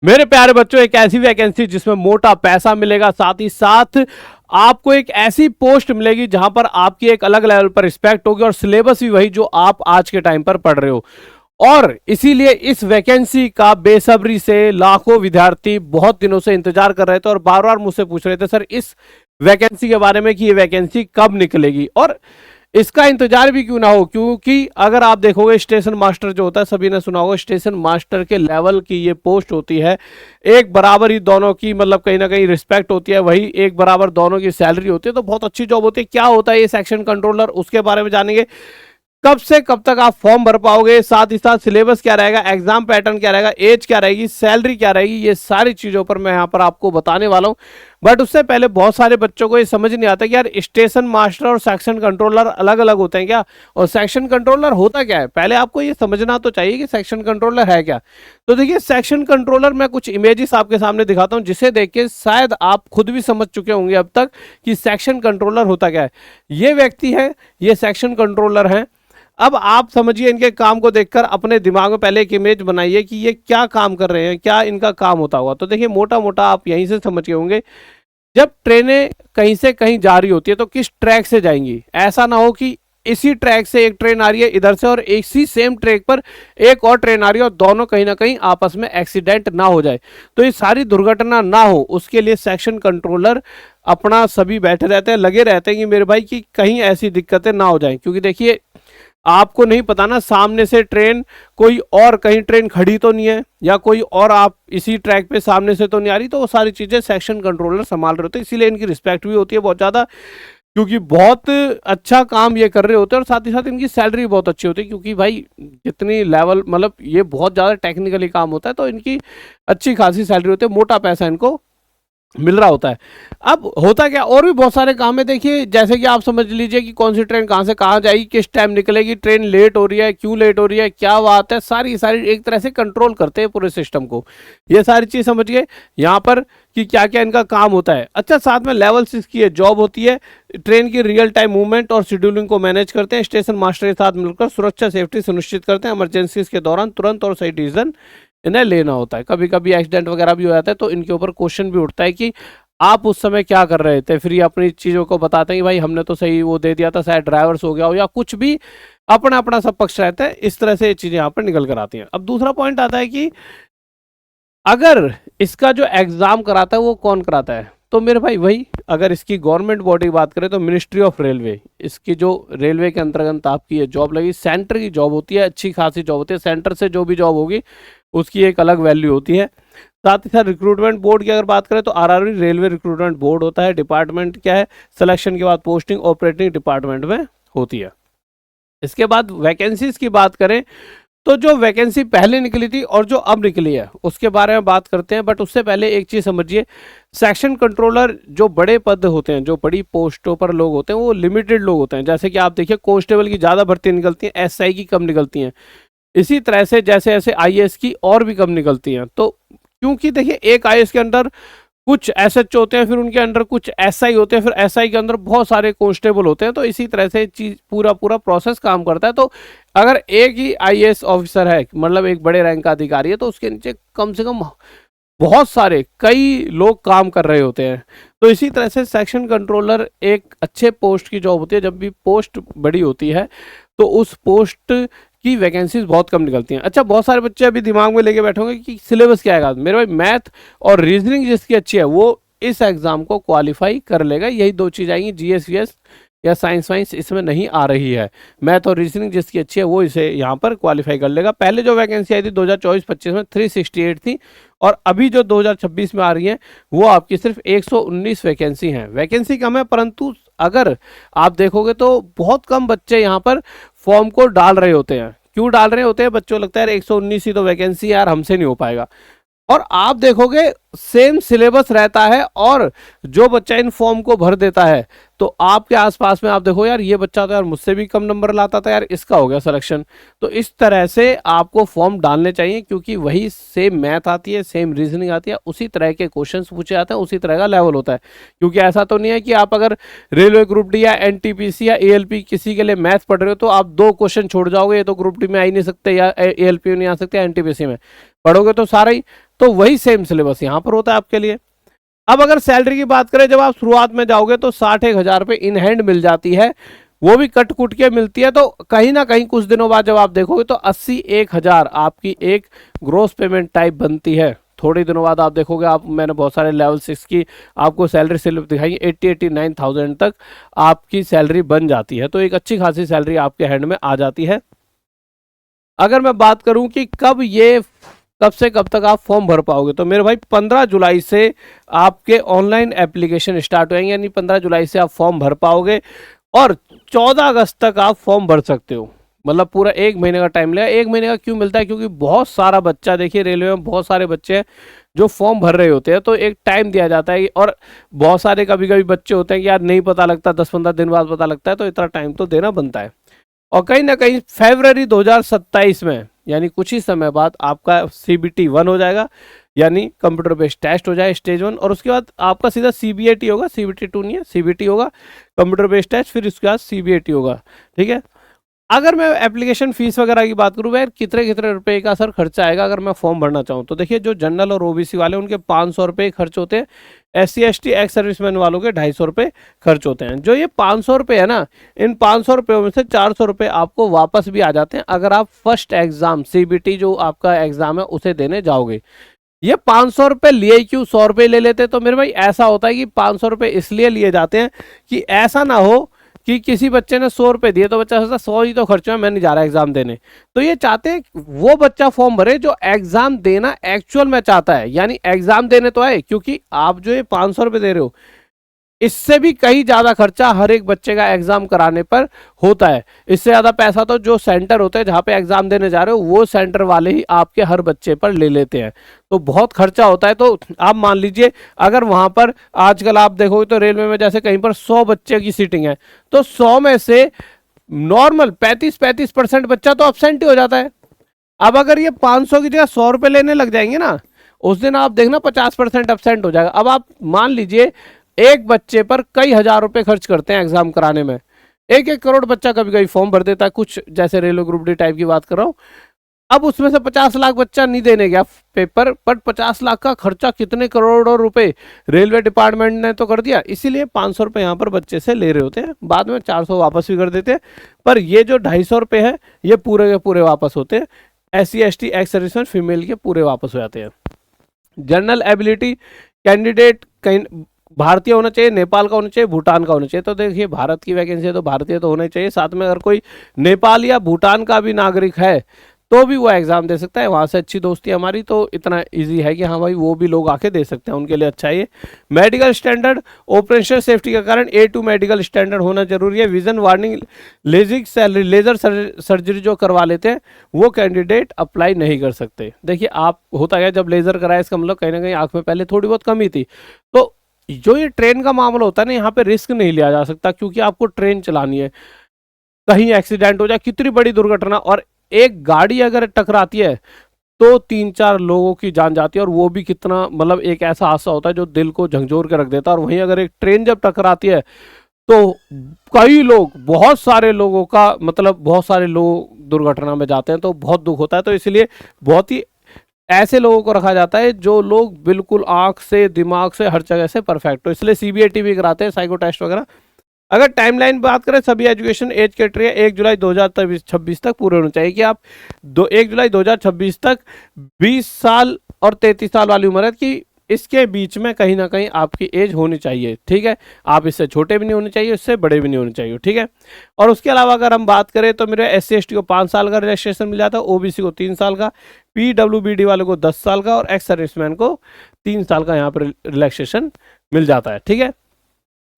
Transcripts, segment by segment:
मेरे प्यारे बच्चों, एक ऐसी वैकेंसी जिसमें मोटा पैसा मिलेगा, साथ ही साथ आपको एक ऐसी पोस्ट मिलेगी जहां पर आपकी एक अलग लेवल पर रिस्पेक्ट होगी और सिलेबस भी वही जो आप आज के टाइम पर पढ़ रहे हो। और इसीलिए इस वैकेंसी का बेसब्री से लाखों विद्यार्थी बहुत दिनों से इंतजार कर रहे थे और बार बार मुझसे पूछ रहे थे सर इस वैकेंसी के बारे में कि ये वैकेंसी कब निकलेगी। और इसका इंतजार भी क्यों ना हो, क्योंकि अगर आप देखोगे स्टेशन मास्टर जो होता है, सभी ने सुना होगा, स्टेशन मास्टर के लेवल की ये पोस्ट होती है। एक बराबर ही दोनों की मतलब कहीं ना कहीं रिस्पेक्ट होती है, वही एक बराबर दोनों की सैलरी होती है, तो बहुत अच्छी जॉब होती है। क्या होता है ये सेक्शन कंट्रोलर, उसके बारे में जानेंगे। कब से कब तक आप फॉर्म भर पाओगे, साथ ही साथ सिलेबस क्या रहेगा, एग्जाम पैटर्न क्या रहेगा, एज क्या रहेगी, सैलरी क्या रहेगी, ये सारी चीजों पर मैं यहाँ पर आपको बताने वाला हूँ। बट उससे पहले बहुत सारे बच्चों को ये समझ नहीं आता कि यार स्टेशन मास्टर और सेक्शन कंट्रोलर अलग अलग होते हैं क्या, और सेक्शन कंट्रोलर होता क्या है। पहले आपको ये समझना तो चाहिए कि सेक्शन कंट्रोलर है क्या। तो देखिए, सेक्शन कंट्रोलर मैं कुछ इमेजेस आपके सामने दिखाता हूँ, जिसे देख के शायद आप खुद भी समझ चुके होंगे अब तक कि सेक्शन कंट्रोलर होता क्या है। ये व्यक्ति है, ये सेक्शन कंट्रोलर है। अब आप समझिए, इनके काम को देखकर अपने दिमाग में पहले एक इमेज बनाइए कि ये क्या काम कर रहे हैं, क्या इनका काम होता होगा। तो देखिए, मोटा मोटा आप यहीं से समझ गए होंगे, जब ट्रेनें कहीं से कहीं जा रही होती है तो किस ट्रैक से जाएंगी। ऐसा ना हो कि इसी ट्रैक से एक ट्रेन आ रही है इधर से और इसी सेम ट्रैक पर एक और ट्रेन आ रही है और दोनों कहीं ना कहीं आपस में एक्सीडेंट ना हो जाए, तो ये सारी दुर्घटना ना हो, उसके लिए सेक्शन कंट्रोलर अपना सभी बैठे रहते हैं, लगे रहते हैं कि मेरे भाई की कहीं ऐसी दिक्कतें ना हो जाएं। क्योंकि देखिए, आपको नहीं पता ना सामने से ट्रेन कोई और कहीं ट्रेन खड़ी तो नहीं है, या कोई और आप इसी ट्रैक पे सामने से तो नहीं आ रही, तो वो सारी चीजें सेक्शन कंट्रोलर संभाल रहे होते हैं। इसीलिए इनकी रिस्पेक्ट भी होती है बहुत ज्यादा, क्योंकि बहुत अच्छा काम ये कर रहे होते हैं और साथ ही साथ इनकी सैलरी बहुत अच्छी होती है। क्योंकि भाई जितनी लेवल मतलब ये बहुत ज्यादा टेक्निकली काम होता है, तो इनकी अच्छी खासी सैलरी होती है, मोटा पैसा इनको मिल रहा होता है। अब होता क्या, और भी बहुत सारे काम है। देखिए, जैसे कि आप समझ लीजिए कि कौन सी ट्रेन कहाँ से कहाँ जाएगी, किस टाइम निकलेगी, ट्रेन लेट हो रही है, क्यों लेट हो रही है, क्या बात है, सारी सारी एक तरह से कंट्रोल करते हैं पूरे सिस्टम को। ये सारी चीज समझ गए यहाँ पर कि क्या क्या इनका काम होता है। अच्छा, साथ में लेवल 6 की जॉब होती है, ट्रेन की रियल टाइम मूवमेंट और शेड्यूलिंग को मैनेज करते हैं, स्टेशन मास्टर के साथ मिलकर सुरक्षा सेफ्टी सुनिश्चित करते हैं, इमरजेंसीज के दौरान तुरंत और सही डिसीजन इन्हें लेना होता है। कभी कभी एक्सीडेंट वगैरह भी हो जाता है, तो इनके ऊपर क्वेश्चन भी उठता है कि आप उस समय क्या कर रहे थे। फिर ये अपनी चीजों को बताते हैं कि भाई हमने तो सही वो दे दिया था, शायद ड्राइवर्स हो गया हो या कुछ भी, अपना अपना सब पक्ष रहता है। इस तरह से ये चीजें यहाँ पर निकल कर आती हैं। अब दूसरा पॉइंट आता है कि अगर इसका जो एग्जाम कराता है वो कौन कराता है, तो मेरे भाई वही, अगर इसकी गवर्नमेंट बॉडी की बात करें तो मिनिस्ट्री ऑफ रेलवे, इसकी जो रेलवे के अंतर्गत आपकी ये जॉब लगी, सेंटर की जॉब होती है, अच्छी खासी जॉब होती है। सेंटर से जो भी जॉब होगी उसकी एक अलग वैल्यू होती है। साथ ही साथ रिक्रूटमेंट बोर्ड की अगर बात करें तो आरआरबी रेलवे रिक्रूटमेंट बोर्ड होता है। डिपार्टमेंट क्या है, सिलेक्शन के बाद पोस्टिंग ऑपरेटिंग डिपार्टमेंट में होती है। इसके बाद वैकेंसीज की बात करें तो जो वैकेंसी पहले निकली थी और जो अब निकली है उसके बारे में बात करते हैं। बट उससे पहले एक चीज समझिए, सेक्शन कंट्रोलर जो बड़े पद होते हैं, जो बड़ी पोस्टों पर लोग होते हैं, वो लिमिटेड लोग होते हैं। जैसे कि आप देखिए, कांस्टेबल की ज्यादा भर्ती निकलती है, एसआई की कम निकलती हैं। इसी तरह से जैसे जैसे आईएएस की और भी कम निकलती हैं। तो क्योंकि देखिए, एक आईएएस के अंदर कुछ एसएच होते हैं, फिर उनके अंडर कुछ एसआई होते हैं, फिर एसआई के अंदर बहुत सारे कांस्टेबल होते हैं। तो इसी तरह से चीज पूरा पूरा प्रोसेस काम करता है। तो अगर एक ही आईएएस ऑफिसर है, मतलब एक बड़े रैंक का अधिकारी है, तो उसके नीचे कम से कम बहुत सारे कई लोग काम कर रहे होते हैं। तो इसी तरह से सेक्शन कंट्रोलर एक अच्छे पोस्ट की जॉब होती है। जब भी पोस्ट बड़ी होती है तो उस पोस्ट की वैकेंसीज बहुत कम निकलती हैं। अच्छा, बहुत सारे बच्चे अभी दिमाग में लेके बैठे होंगे कि सिलेबस क्या आएगा। मेरे भाई, मैथ और रीजनिंग जिसकी अच्छी है वो इस एग्जाम को क्वालिफाई कर लेगा। यही दो चीज आएंगी, जीएस वीएस या साइंस वाइंस इसमें नहीं आ रही है। मैथ और रीजनिंग जिसकी अच्छी है वो इसे यहाँ पर क्वालिफाई कर लेगा। पहले जो वैकेंसी आई थी 2024-25 में 368 थी, और अभी जो 2026 में आ रही है वो आपकी सिर्फ 119 वैकेंसी हैं। वैकेंसी कम है, परंतु अगर आप देखोगे तो बहुत कम बच्चे यहाँ पर फॉर्म को डाल रहे होते हैं। क्यों डाल रहे होते हैं? बच्चों लगता है यार 119 ही तो वैकेंसी यार, हमसे नहीं हो पाएगा। और आप देखोगे सेम सिलेबस रहता है, और जो बच्चा इन फॉर्म को भर देता है तो आपके आसपास में आप देखो यार, ये बच्चा तो यार मुझसे भी कम नंबर लाता था यार, इसका हो गया सिलेक्शन। तो इस तरह से आपको फॉर्म डालने चाहिए, क्योंकि वही सेम मैथ आती है, सेम रीजनिंग आती है, उसी तरह के क्वेश्चंस पूछे जाते हैं, उसी तरह का लेवल होता है। क्योंकि ऐसा तो नहीं है कि आप अगर रेलवे ग्रुप डी या एनटीपीसी या एएलपी किसी के लिए मैथ पढ़ रहे हो तो आप 2 क्वेश्चन छोड़ जाओगे, ये तो ग्रुप डी में आ ही नहीं सकते, या एएलपी में नहीं आ सकते, एनटीपीसी में पढ़ोगे तो सारा ही। तो वही सेम सिलेबस यहाँ पर होता है आपके लिए। अब अगर सैलरी की बात करें, जब आप शुरुआत में जाओगे तो 61,000 रुपये इन हैंड मिल जाती है, वो भी कट कुट के मिलती है। तो कहीं ना कहीं कुछ दिनों बाद जब आप देखोगे तो 81,000 आपकी एक ग्रोस पेमेंट टाइप बनती है। थोड़े दिनों बाद आप देखोगे, आप मैंने बहुत सारे लेवल 6 की आपको सैलरी स्लिप दिखाई, 89,000 तक आपकी सैलरी बन जाती है। तो एक अच्छी खासी सैलरी आपके हैंड में आ जाती है। अगर मैं बात करूं कि कब से कब तक आप फॉर्म भर पाओगे, तो मेरे भाई 15 जुलाई से आपके ऑनलाइन एप्लीकेशन स्टार्ट हो जाएंगे, यानी 15 जुलाई से आप फॉर्म भर पाओगे और 14 अगस्त तक आप फॉर्म भर सकते हो। मतलब पूरा 1 महीने का टाइम लगेगा। 1 महीने का क्यों मिलता है? क्योंकि बहुत सारा बच्चा, देखिए रेलवे में बहुत सारे बच्चे हैं जो फॉर्म भर रहे होते हैं, तो एक टाइम दिया जाता है। और बहुत सारे कभी कभी बच्चे होते हैं कि यार नहीं पता लगता, 10-15 दिन बाद पता लगता है, तो इतना टाइम तो देना बनता है। और कहीं ना कहीं फरवरी 2027 में, यानी कुछ ही समय बाद आपका CBT 1 हो जाएगा, यानी कंप्यूटर बेस्ड टेस्ट हो जाए स्टेज 1, और उसके बाद आपका सीधा CBAT होगा। CBT 2 नहीं है, CBT होगा कंप्यूटर बेस्ड टेस्ट, फिर उसके बाद CBAT होगा। ठीक है। अगर मैं एप्लीकेशन फीस वगैरह की बात करूँ, यार कितने कितने रुपए का सर खर्चा आएगा अगर मैं फॉर्म भरना चाहूँ, तो देखिए जो जनरल और OBC वाले उनके 500 रुपये खर्च होते हैं, SC ST एक्स सर्विसमैन वालों के 250 रुपये खर्च होते हैं। जो ये 500 रुपये है ना, इन 500 रुपये में से 400 रुपये आपको वापस भी आ जाते हैं अगर आप फर्स्ट एग्जाम CBT जो आपका एग्जाम है उसे देने जाओगे। ये 500 रुपये लिए क्यों 100 रुपये ले लेते? तो मेरे भाई ऐसा होता है कि 500 रुपये इसलिए लिए जाते हैं कि ऐसा ना हो कि किसी बच्चे ने 100 रुपये दिए तो बच्चा सोचता 100 ही तो खर्च है, मैं नहीं जा रहा एग्जाम देने। तो ये चाहते हैं वो बच्चा फॉर्म भरे जो एग्जाम देना एक्चुअल में चाहता है, यानी एग्जाम देने तो आए, क्योंकि आप जो ये 500 रुपये दे रहे हो इससे भी कहीं ज्यादा खर्चा हर एक बच्चे का एग्जाम कराने पर होता है। इससे ज्यादा पैसा तो जो सेंटर होते हैं जहां पे एग्जाम देने जा रहे हो वो सेंटर वाले ही आपके हर बच्चे पर ले लेते हैं, तो बहुत खर्चा होता है। तो आप मान लीजिए अगर वहां पर आजकल आप देखोगे तो रेलवे में जैसे कहीं पर 100 बच्चे की सीटिंग है, तो 100 में से नॉर्मल 35% बच्चा तो अब्सेंट ही हो जाता है। अब अगर ये 500 की जगह 100 रुपये लेने लग जाएंगे ना, उस दिन आप देखना 50% अब्सेंट हो जाएगा। अब आप मान लीजिए एक बच्चे पर कई हजार रुपए खर्च करते हैं एग्जाम कराने में, 1-1 करोड़ बच्चा कभी कभी फॉर्म भर देता है, कुछ जैसे रेलवे ग्रुप डी टाइप की बात कर रहा हूं। अब उसमें से 50 लाख बच्चा नहीं देने गया पेपर, बट 50 लाख का खर्चा कितने करोड़ों रुपए रेलवे डिपार्टमेंट ने तो कर दिया। इसीलिए 500 रुपये यहाँ पर बच्चे से ले रहे होते हैं, बाद में 400 वापस भी कर देते हैं, पर ये जो 250 रुपये है ये पूरे के पूरे वापस होते हैं। SC ST ex serviceman female के पूरे वापस हो जाते हैं। जनरल एबिलिटी कैंडिडेट कहीं भारतीय होना चाहिए, नेपाल का होना चाहिए, भूटान का होना चाहिए। तो देखिए भारत की वैकेंसी है तो भारतीय तो होना ही चाहिए, साथ में अगर कोई नेपाल या भूटान का भी नागरिक है तो भी वो एग्जाम दे सकता है। वहाँ से अच्छी दोस्ती हमारी, तो इतना इजी है कि हाँ भाई वो भी लोग आके दे सकते हैं, उनके लिए अच्छा है। मेडिकल स्टैंडर्ड ऑपरेशनल सेफ्टी के कारण A2 मेडिकल स्टैंडर्ड होना जरूरी है। विजन वार्निंग लेजर सर्जरी जो करवा लेते हैं वो कैंडिडेट अप्लाई नहीं कर सकते। देखिए आप होता है जब लेजर कराया इसका मतलब कहीं ना कहीं आँख में पहले थोड़ी बहुत कमी थी। तो जो ये ट्रेन का मामला होता है ना, यहाँ पे रिस्क नहीं लिया जा सकता, क्योंकि आपको ट्रेन चलानी है, कहीं एक्सीडेंट हो जाए, कितनी बड़ी दुर्घटना, और एक गाड़ी अगर टकराती है तो 3-4 लोगों की जान जाती है, और वो भी कितना, मतलब एक ऐसा हादसा होता है जो दिल को झंझोर के रख देता है। और वहीं अगर एक ट्रेन जब टकराती है तो कई लोग, बहुत सारे लोगों का मतलब बहुत सारे लोग दुर्घटना में जाते हैं, तो बहुत दुख होता है। तो इसलिए बहुत ही ऐसे लोगों को रखा जाता है जो लोग बिल्कुल आंख से दिमाग से हर जगह से परफेक्ट हो, इसलिए CBAT भी कराते हैं, साइको टेस्ट वगैरह। अगर टाइमलाइन बात करें, सभी एजुकेशन एज कैटेगरी 1 जुलाई 2026 तक पूरे होने चाहिए, कि आप 1 जुलाई 2026 तक 20 साल और 33 साल वाली उम्र है कि इसके बीच में कहीं ना कहीं आपकी एज होनी चाहिए। ठीक है, आप इससे छोटे भी नहीं होने चाहिए, इससे बड़े भी नहीं होने चाहिए। ठीक है, और उसके अलावा अगर हम बात करें तो मेरे SC ST को 5 साल का रजिस्ट्रेशन मिल जाता है, OBC को 3 साल का, PWBD वाले को 10 साल का, और एक्स सर्विसमैन को 3 साल का यहाँ पर रिलैक्सेशन मिल जाता है। ठीक है,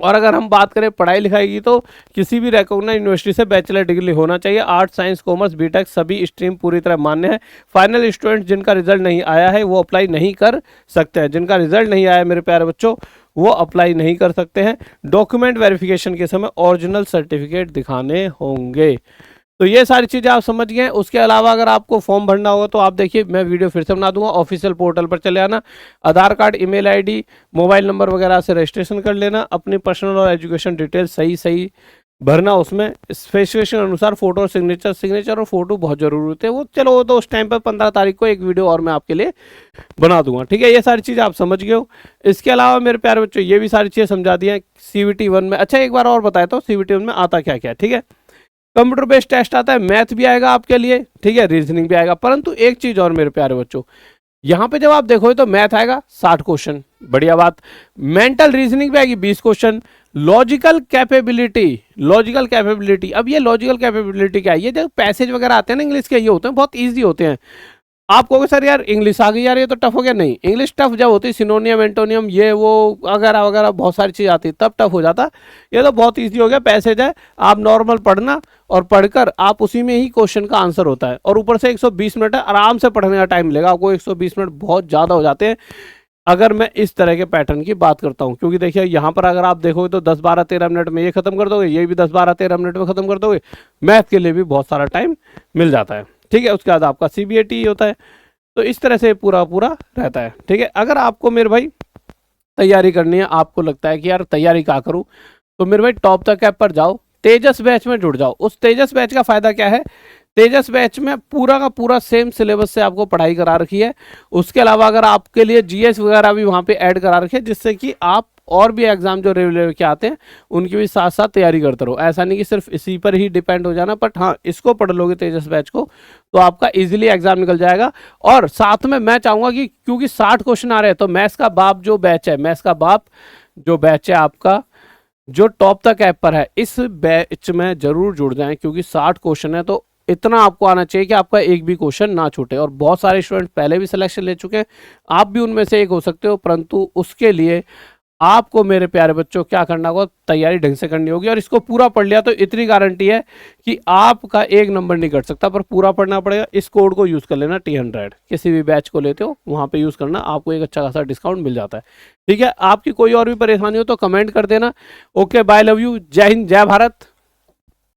और अगर हम बात करें पढ़ाई लिखाई की, तो किसी भी रिकॉग्नाइज्ड यूनिवर्सिटी से बैचलर डिग्री होना चाहिए। आर्ट साइंस कॉमर्स बीटेक सभी स्ट्रीम पूरी तरह मान्य है। फाइनल स्टूडेंट जिनका रिजल्ट नहीं आया है वो अप्लाई नहीं कर सकते हैं। जिनका रिजल्ट नहीं आया है मेरे प्यारे बच्चों, वो अप्लाई नहीं कर सकते हैं। डॉक्यूमेंट वेरिफिकेशन के समय ओरिजिनल सर्टिफिकेट दिखाने होंगे। तो ये सारी चीज़ें आप समझ गए। उसके अलावा अगर आपको फॉर्म भरना होगा तो आप देखिए मैं वीडियो फिर से बना दूंगा, ऑफिशियल पोर्टल पर चले आना, Aadhaar card, email ID, mobile number वगैरह से रजिस्ट्रेशन कर लेना, अपनी पर्सनल और एजुकेशन डिटेल सही भरना, उसमें स्पेसिफिकेशन अनुसार फोटो और सिग्नेचर और फोटो बहुत जरूरी होते हैं। वो चलो वो तो उस टाइम पर 15 तारीख को एक वीडियो और मैं आपके लिए बना दूंगा, ठीक है। ये सारी चीज़ आप समझ गए हो। इसके अलावा मेरे प्यारे बच्चों ये भी सारी चीज़ें समझा दी हैं CVT 1 में। अच्छा एक बार और बताया तो CVT 1 में आता क्या क्या है, ठीक है। कंप्यूटर बेस्ड टेस्ट आता है, मैथ भी आएगा आपके लिए, ठीक है, रीजनिंग भी आएगा। परंतु एक चीज़ और मेरे प्यारे बच्चों, यहाँ पे जब आप देखोगे तो मैथ आएगा 60 क्वेश्चन, बढ़िया बात। मेंटल रीजनिंग भी आएगी 20 क्वेश्चन। लॉजिकल कैपेबिलिटी, अब ये लॉजिकल कैपेबिलिटी क्या है, ये जो पैसेज वगैरह आते हैं ना इंग्लिश के, ये होते हैं बहुत ईजी होते हैं। आप कहोगे सर यार इंग्लिश आ गई यार ये तो टफ हो गया, नहीं, इंग्लिश टफ जब होती है सिनोनियम एंटोनियम ये वो वगैरह वगैरह बहुत सारी चीज़ आती है तब टफ हो जाता। ये तो बहुत ईजी हो गया, पैसेज है, आप नॉर्मल पढ़ना और पढ़कर आप उसी में ही क्वेश्चन का आंसर होता है। और ऊपर से 120 मिनट है, आराम से पढ़ने का टाइम मिलेगा आपको। 120 मिनट बहुत ज़्यादा हो जाते हैं अगर मैं इस तरह के पैटर्न की बात करता हूँ, क्योंकि देखिए यहाँ पर अगर आप देखोगे तो 10 12 13 मिनट में ये खत्म कर दोगे, ये भी 10 12 13 मिनट में खत्म कर दोगे। मैथ के लिए भी बहुत सारा टाइम मिल जाता है, ठीक है। उसके बाद आपका CBAT होता है। तो इस तरह से पूरा पूरा रहता है, ठीक है। अगर आपको मेरे भाई तैयारी करनी है, आपको लगता है कि यार तैयारी क्या करूँ, तो मेरे भाई टॉप तक ऐप पर जाओ, तेजस बैच में जुड़ जाओ। उस तेजस बैच का फायदा क्या है, तेजस बैच में पूरा का पूरा सेम सिलेबस से आपको पढ़ाई करा रखी है। उसके अलावा अगर आपके लिए GS वगैरह भी वहाँ पे ऐड करा रखी है, जिससे कि आप और भी एग्जाम जो रेगुलर के आते हैं उनकी भी साथ साथ तैयारी करते रहो। ऐसा नहीं कि सिर्फ इसी पर ही डिपेंड हो जाना, बट हाँ इसको पढ़ लोगे तेजस बैच को तो आपका इजीली एग्जाम निकल जाएगा। और साथ में मैं चाहूँगा कि क्योंकि 60 क्वेश्चन आ रहे हैं, तो मैथ्स का बाप जो बैच है, मैथ्स का बाप जो बैच है आपका जो टॉप तक ऐप पर है, इस बैच में जरूर जुड़ जाएं, क्योंकि 60 क्वेश्चन है तो इतना आपको आना चाहिए कि आपका एक भी क्वेश्चन ना छूटे। और बहुत सारे स्टूडेंट पहले भी सिलेक्शन ले चुके हैं, आप भी उनमें से एक हो सकते हो। परंतु उसके लिए आपको मेरे प्यारे बच्चों क्या करना होगा, तैयारी ढंग से करनी होगी। और इसको पूरा पढ़ लिया तो इतनी गारंटी है कि आपका एक नंबर नहीं कट सकता, पर पूरा पढ़ना पड़ेगा। इस कोड को यूज़ कर लेना T100, किसी भी बैच को लेते हो वहाँ पे यूज़ करना, आपको एक अच्छा खासा डिस्काउंट मिल जाता है, ठीक है। आपकी कोई और भी परेशानी हो तो कमेंट कर देना। ओके बाय, लव यू, जय हिंद, जय भारत।